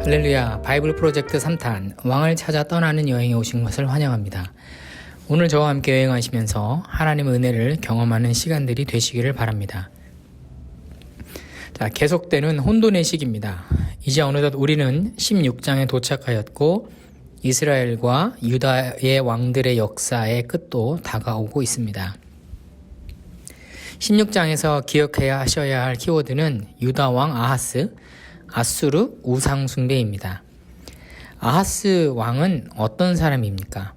할렐루야, 바이블 프로젝트 3탄 왕을 찾아 떠나는 여행에 오신 것을 환영합니다. 오늘 저와 함께 여행하시면서 하나님의 은혜를 경험하는 시간들이 되시기를 바랍니다. 자, 계속되는 혼돈의 시기입니다. 이제 어느덧 우리는 16장에 도착하였고 이스라엘과 유다의 왕들의 역사의 끝도 다가오고 있습니다. 16장에서 기억해야 하셔야 할 키워드는 유다 왕 아하스, 아수르 우상 숭배입니다. 아하스 왕은 어떤 사람입니까?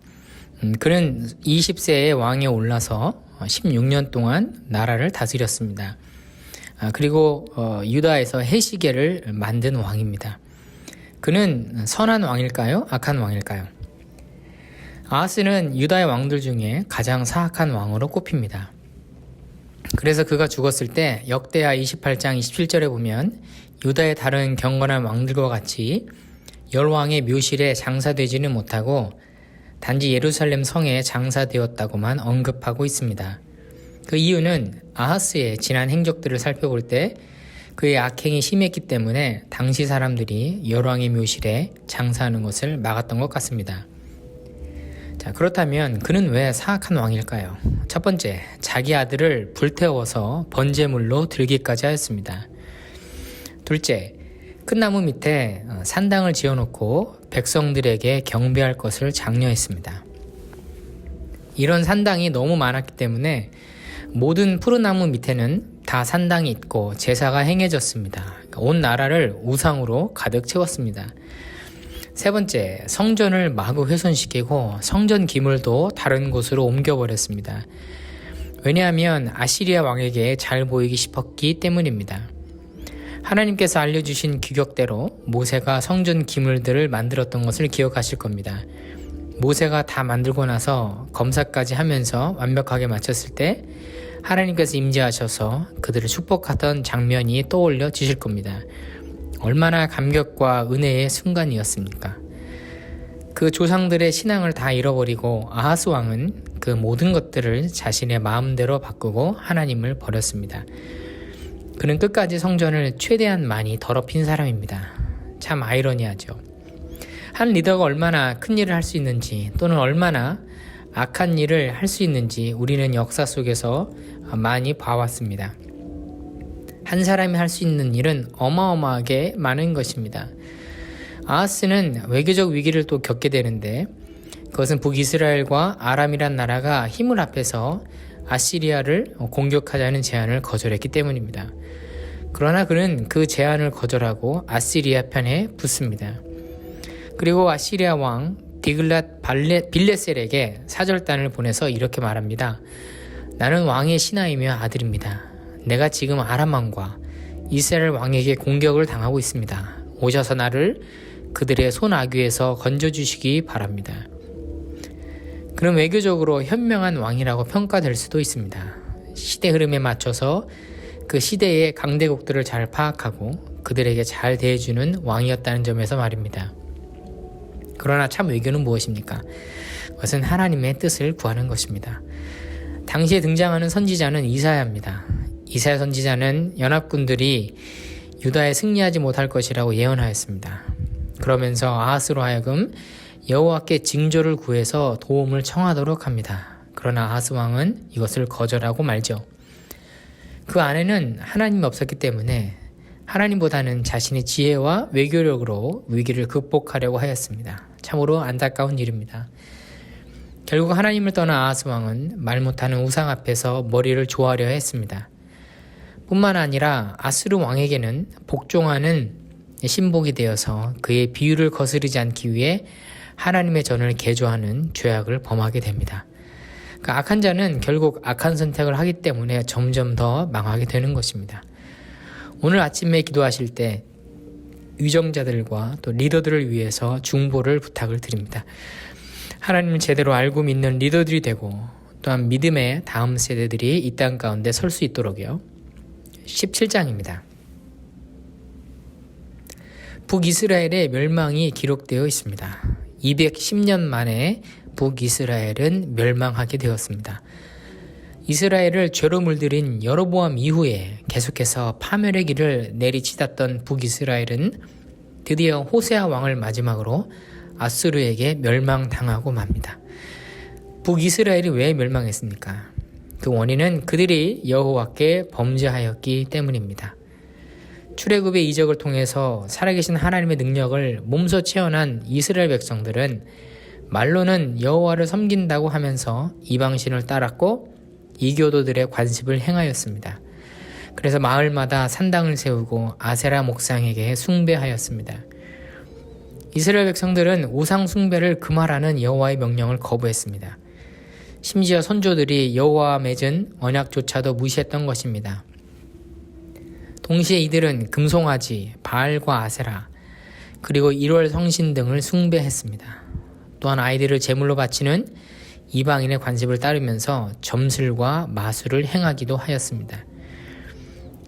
그는 20세에 왕에 올라서 16년 동안 나라를 다스렸습니다. 그리고 유다에서 해시계를 만든 왕입니다. 그는 선한 왕일까요? 악한 왕일까요? 아하스는 유다의 왕들 중에 가장 사악한 왕으로 꼽힙니다. 그래서 그가 죽었을 때 역대하 28장 27절에 보면 유다의 다른 경건한 왕들과 같이 열왕의 묘실에 장사되지는 못하고 단지 예루살렘 성에 장사되었다고만 언급하고 있습니다. 그 이유는 아하스의 지난 행적들을 살펴볼 때 그의 악행이 심했기 때문에 당시 사람들이 열왕의 묘실에 장사하는 것을 막았던 것 같습니다. 자, 그렇다면 그는 왜 사악한 왕일까요? 첫 번째, 자기 아들을 불태워서 번제물로 들기까지 하였습니다. 둘째, 큰 나무 밑에 산당을 지어놓고 백성들에게 경배할 것을 장려했습니다. 이런 산당이 너무 많았기 때문에 모든 푸른 나무 밑에는 다 산당이 있고 제사가 행해졌습니다. 온 나라를 우상으로 가득 채웠습니다. 세 번째, 성전을 마구 훼손시키고 성전 기물도 다른 곳으로 옮겨버렸습니다. 왜냐하면 아시리아 왕에게 잘 보이기 싶었기 때문입니다. 하나님께서 알려주신 규격대로 모세가 성전 기물들을 만들었던 것을 기억하실 겁니다. 모세가 다 만들고 나서 검사까지 하면서 완벽하게 마쳤을 때 하나님께서 임재하셔서 그들을 축복하던 장면이 떠올려지실 겁니다. 얼마나 감격과 은혜의 순간이었습니까? 그 조상들의 신앙을 다 잃어버리고 아하스 왕은 그 모든 것들을 자신의 마음대로 바꾸고 하나님을 버렸습니다. 그는 끝까지 성전을 최대한 많이 더럽힌 사람입니다. 참 아이러니하죠. 한 리더가 얼마나 큰 일을 할 수 있는지 또는 얼마나 악한 일을 할 수 있는지 우리는 역사 속에서 많이 봐왔습니다. 한 사람이 할 수 있는 일은 어마어마하게 많은 것입니다. 아하스는 외교적 위기를 또 겪게 되는데 그것은 북이스라엘과 아람이란 나라가 힘을 합해서 아시리아를 공격하자는 제안을 거절했기 때문입니다. 그러나 그는 그 제안을 거절하고 아시리아 편에 붙습니다. 그리고 아시리아 왕 디글랏 빌레셀에게 사절단을 보내서 이렇게 말합니다. 나는 왕의 신하이며 아들입니다. 내가 지금 아람 왕과 이스라엘 왕에게 공격을 당하고 있습니다. 오셔서 나를 그들의 손아귀에서 건져주시기 바랍니다. 그는 외교적으로 현명한 왕이라고 평가될 수도 있습니다. 시대 흐름에 맞춰서 그 시대의 강대국들을 잘 파악하고 그들에게 잘 대해주는 왕이었다는 점에서 말입니다. 그러나 참 외교는 무엇입니까? 그것은 하나님의 뜻을 구하는 것입니다. 당시에 등장하는 선지자는 이사야입니다. 이사야 선지자는 연합군들이 유다에 승리하지 못할 것이라고 예언하였습니다. 그러면서 아하스로 하여금 여호와께 징조를 구해서 도움을 청하도록 합니다. 그러나 아하스 왕은 이것을 거절하고 말죠. 그 안에는 하나님이 없었기 때문에 하나님보다는 자신의 지혜와 외교력으로 위기를 극복하려고 하였습니다. 참으로 안타까운 일입니다. 결국 하나님을 떠난 아하스 왕은 말 못하는 우상 앞에서 머리를 조아려 했습니다. 뿐만 아니라 아수르 왕에게는 복종하는 신복이 되어서 그의 비유를 거스르지 않기 위해 하나님의 전을 개조하는 죄악을 범하게 됩니다. 그 악한 자는 결국 악한 선택을 하기 때문에 점점 더 망하게 되는 것입니다. 오늘 아침에 기도하실 때 위정자들과 또 리더들을 위해서 중보를 부탁을 드립니다. 하나님을 제대로 알고 믿는 리더들이 되고 또한 믿음의 다음 세대들이 이 땅 가운데 설 수 있도록요. 17장입니다. 북이스라엘의 멸망이 기록되어 있습니다. 210년 만에 북이스라엘은 멸망하게 되었습니다. 이스라엘을 죄로 물들인 여로보암 이후에 계속해서 파멸의 길을 내리치닫던 북이스라엘은 드디어 호세아 왕을 마지막으로 아수르에게 멸망당하고 맙니다. 북이스라엘이 왜 멸망했습니까? 그 원인은 그들이 여호와께 범죄하였기 때문입니다. 출애굽의 이적을 통해서 살아계신 하나님의 능력을 몸소 체험한 이스라엘 백성들은 말로는 여호와를 섬긴다고 하면서 이방신을 따랐고 이교도들의 관습을 행하였습니다. 그래서 마을마다 산당을 세우고 아세라 목상에게 숭배하였습니다. 이스라엘 백성들은 우상 숭배를 금하라는 여호와의 명령을 거부했습니다. 심지어 선조들이 여호와와 맺은 언약조차도 무시했던 것입니다. 동시에 이들은 금송아지, 바알과 아세라, 그리고 1월 성신 등을 숭배했습니다. 또한 아이들을 제물로 바치는 이방인의 관습을 따르면서 점술과 마술을 행하기도 하였습니다.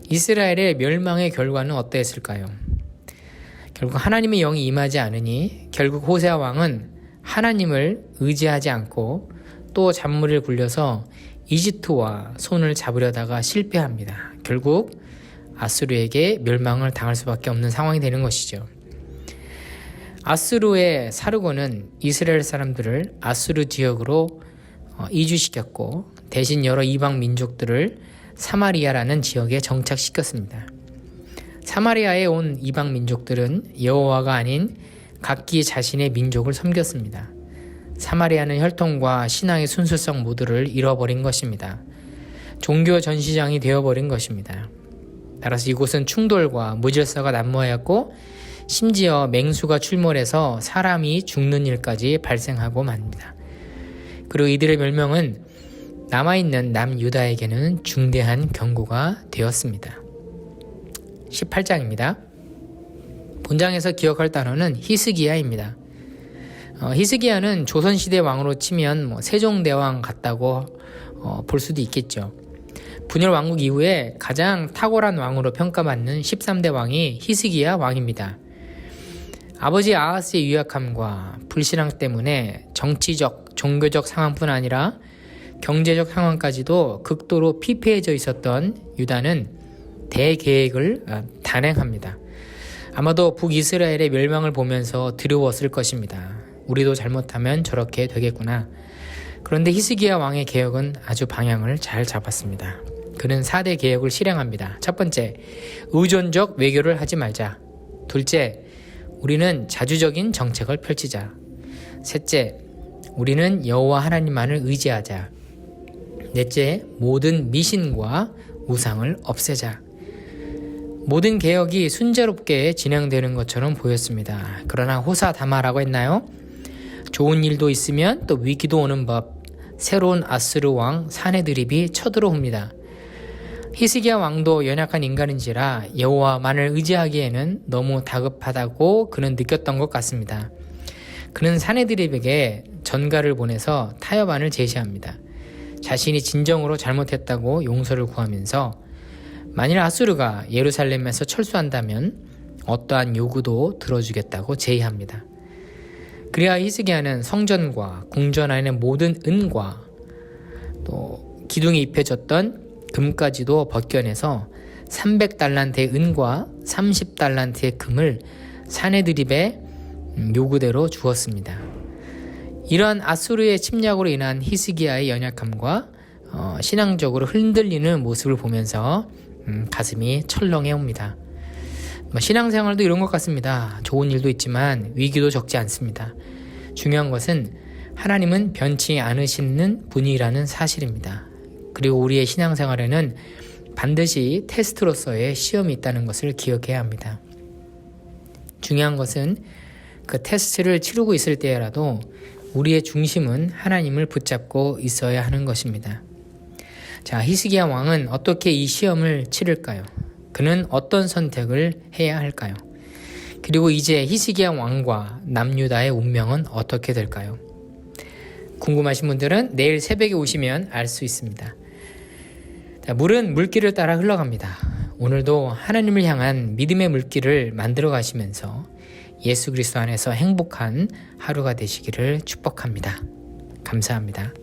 이스라엘의 멸망의 결과는 어떠했을까요? 결국 하나님의 영이 임하지 않으니 결국 호세아 왕은 하나님을 의지하지 않고 또 잔물을 굴려서 이집트와 손을 잡으려다가 실패합니다. 결국 아수르에게 멸망을 당할 수밖에 없는 상황이 되는 것이죠. 아수르의 사르곤은 이스라엘 사람들을 아수르 지역으로 이주시켰고 대신 여러 이방 민족들을 사마리아라는 지역에 정착시켰습니다. 사마리아에 온 이방 민족들은 여호와가 아닌 각기 자신의 민족을 섬겼습니다. 사마리아는 혈통과 신앙의 순수성 모두를 잃어버린 것입니다. 종교 전시장이 되어버린 것입니다. 따라서 이곳은 충돌과 무질서가 난무하였고 심지어 맹수가 출몰해서 사람이 죽는 일까지 발생하고 맙니다. 그리고 이들의 멸망은 남아있는 남유다에게는 중대한 경고가 되었습니다. 18장입니다. 본장에서 기억할 단어는 히스기야입니다. 히스기야는 조선시대 왕으로 치면 세종대왕 같다고 볼 수도 있겠죠. 분열 왕국 이후에 가장 탁월한 왕으로 평가받는 13대 왕이 히스기야 왕입니다. 아버지 아하스의 유약함과 불신앙 때문에 정치적, 종교적 상황뿐 아니라 경제적 상황까지도 극도로 피폐해져 있었던 유다는 대계획을 단행합니다. 아마도 북이스라엘의 멸망을 보면서 두려웠을 것입니다. 우리도 잘못하면 저렇게 되겠구나. 그런데 히스기야 왕의 개혁은 아주 방향을 잘 잡았습니다. 그는 4대 개혁을 실행합니다. 첫 번째, 의존적 외교를 하지 말자. 둘째, 우리는 자주적인 정책을 펼치자. 셋째, 우리는 여호와 하나님만을 의지하자. 넷째, 모든 미신과 우상을 없애자. 모든 개혁이 순조롭게 진행되는 것처럼 보였습니다. 그러나 호사다마라고 했나요? 좋은 일도 있으면 또 위기도 오는 법. 새로운 아수르 왕 사네드립이 쳐들어옵니다. 히스기야 왕도 연약한 인간인지라 여호와만을 의지하기에는 너무 다급하다고 그는 느꼈던 것 같습니다. 그는 사네드립에게 전가를 보내서 타협안을 제시합니다. 자신이 진정으로 잘못했다고 용서를 구하면서 만일 아수르가 예루살렘에서 철수한다면 어떠한 요구도 들어주겠다고 제의합니다. 그래야 히스기야는 성전과 궁전 안의 모든 은과 또 기둥에 입혀졌던 금까지도 벗겨내서 300달란트의 은과 30달란트의 금을 사네드립의 요구대로 주었습니다. 이러한 아수르의 침략으로 인한 히스기야의 연약함과 신앙적으로 흔들리는 모습을 보면서 가슴이 철렁해 옵니다. 신앙생활도 이런 것 같습니다. 좋은 일도 있지만 위기도 적지 않습니다. 중요한 것은 하나님은 변치 않으시는 분이라는 사실입니다. 그리고 우리의 신앙생활에는 반드시 테스트로서의 시험이 있다는 것을 기억해야 합니다. 중요한 것은 그 테스트를 치르고 있을 때라도 우리의 중심은 하나님을 붙잡고 있어야 하는 것입니다. 자, 히스기야 왕은 어떻게 이 시험을 치를까요? 그는 어떤 선택을 해야 할까요? 그리고 이제 히스기야 왕과 남유다의 운명은 어떻게 될까요? 궁금하신 분들은 내일 새벽에 오시면 알 수 있습니다. 자, 물은 물길을 따라 흘러갑니다. 오늘도 하나님을 향한 믿음의 물길을 만들어 가시면서 예수 그리스도 안에서 행복한 하루가 되시기를 축복합니다. 감사합니다.